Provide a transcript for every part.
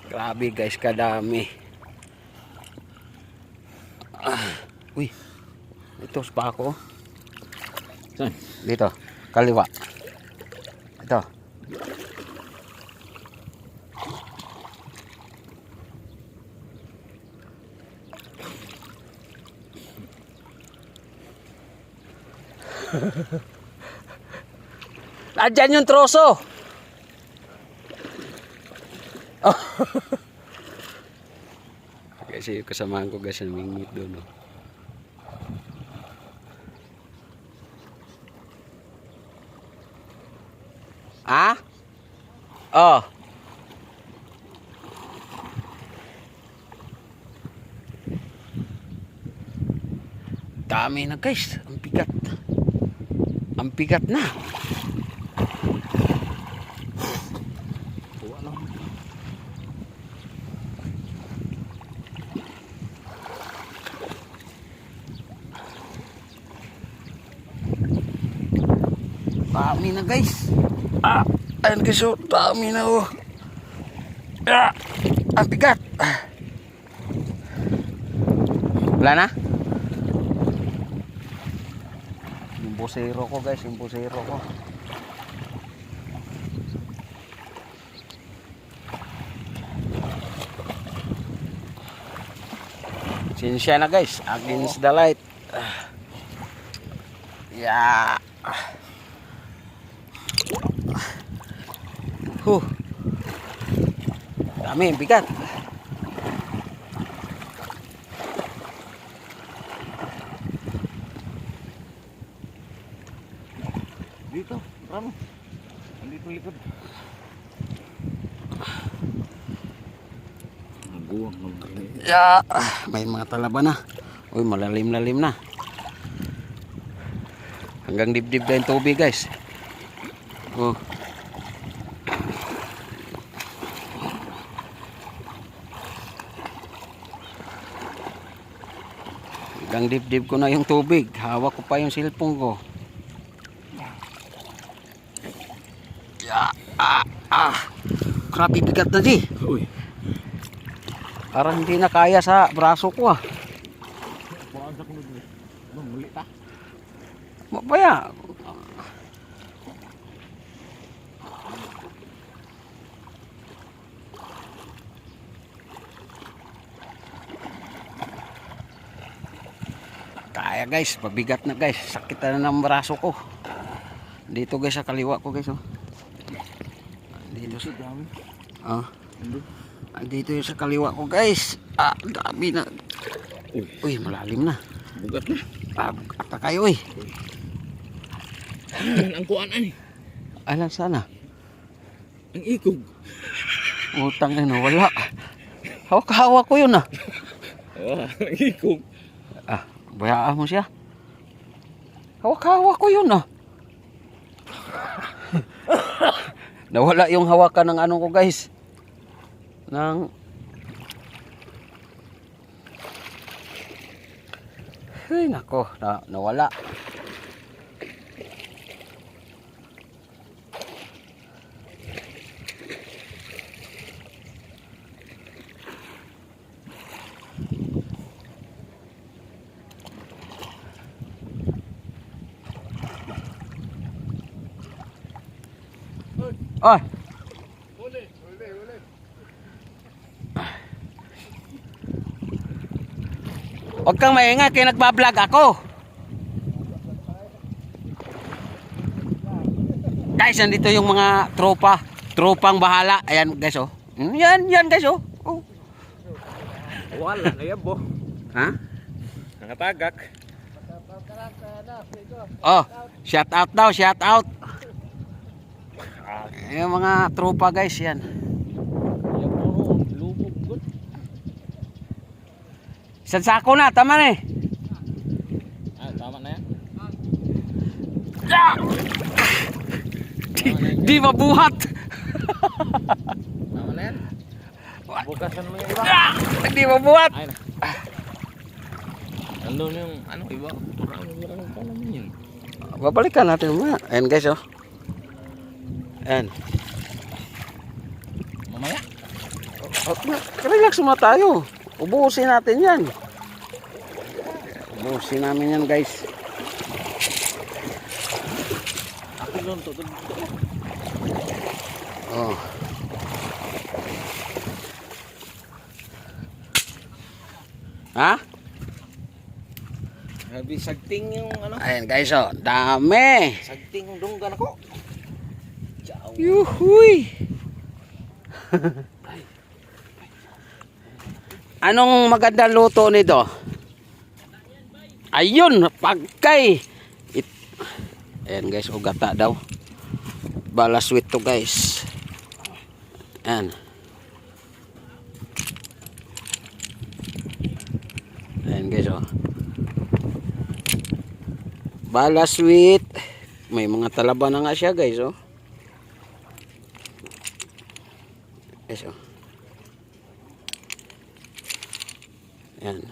Grabe guys, kadami. Uy, ito pa ako. Saan? Dito, kaliwa. Ito. Andyan yung troso. Oh. Kasi yung kasamahan ko guys, namingit doon. Oh. Ah? Oh. Dami na guys, ang bigat. Ang bigat na. Dami na guys. Ayan guys, oh, dami na oh. Ang bigat. Wala na? Yung busero ko guys, yung busero ko. Sinsya na guys, against the light. Yeah. Dami, bigat. Dito, ramo. Dito likod. Naguwang ng Yeah, may mga talaba na. Uy, malalim-lalim na. Hanggang dibdib na yung tubig guys. Oh. Hanggang dibdib ko na yung tubig. Hawak ko pa yung cellphone ko. Grabe bigat na di. Uy. Parang hindi na kaya sa braso ko ah. Muli ta. Mabaya. Kaya guys, pabigat na guys. Sakit na ng braso ko. Dito guys sa kaliwa ko guys oh. Dito sa dami. Dito yung sa kaliwa ko guys. Dami na. Uy, malalim na. Bugat na. Ata kayo eh. Ang kuan ani. Alam sana. Ang ikog. Utang na wala. Hawak-hawak ko yun ah. Ang ikog. Bayaan mo siya. Hawak-hawak ko yun ah. Nawala yung hawakan ng ano ko guys. Ay nako, nawala. Oy. Uli. Huwag kang maingay, kaya nagbablog ako. Guys, nandito yung mga tropang bahala. Ayan guys oh. Yan guys oh. Wala na yan bo. Ha? Nakatagak. Oh, shout out daw, shout out. Yung mga tropa guys yan. Isang sako na, tama na eh. Tama na yan. Di mabuhat. Tama na yan. Bukasan mo yung iba. Di mabuhat. Ay na. Nandun yung ano, iba. Turang pa naman yun. Babalikan natin mga. Ayan guys oh. Ayan. Mamaya. Relax muna tayo. Ubusin natin yan. Ubusin namin yan guys. Ako doon to. Oh. Ha? Sabi sagting yung ano. Ayan guys, oh. Dami. Sagting yung dunggan ako. Ciao. Yuhuy. Anong magandang luto nito? Ayun, pagkay. Ayan guys, ugata daw. Bala sweet to guys. Ayan. Ayan guys, oh. Bala sweet. May mga talaba na nga siya guys, oh. Guys, oh. Ayan.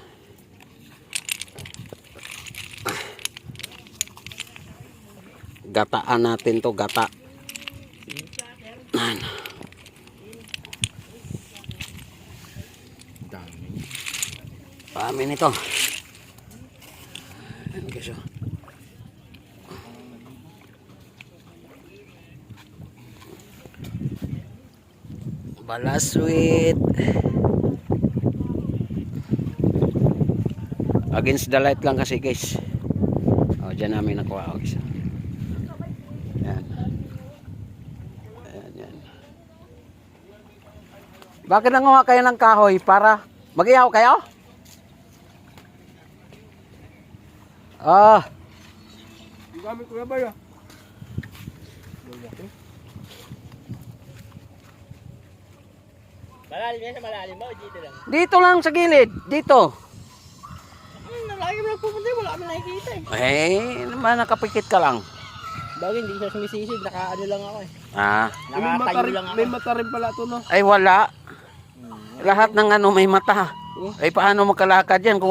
Gataan natin to, gata. Ayan. Dami. Dami nito. Ayan guys, oh. Bala sweet. Against the light lang kasi guys. Oh, dyan namin nakuha guys. Ayan. Ayan, yan. Bakit nanguha kayo ng kahoy para mag-ihaw kayo? Ah. Gamit ko na ba yun? Malalim yan sa malalim mo, dito lang. Dito lang sa gilid, dito. Lagi mo nagpupunta, wala kami nakikita eh. Eh, naman nakapikit ka lang. Bagay, hindi siya sumisisig, nakaano lang ako eh. Ah, Nakatayo lang ako. May mata rin pala ito, no? ay wala. Lahat ng ano may mata. Ay paano makalakad yan kung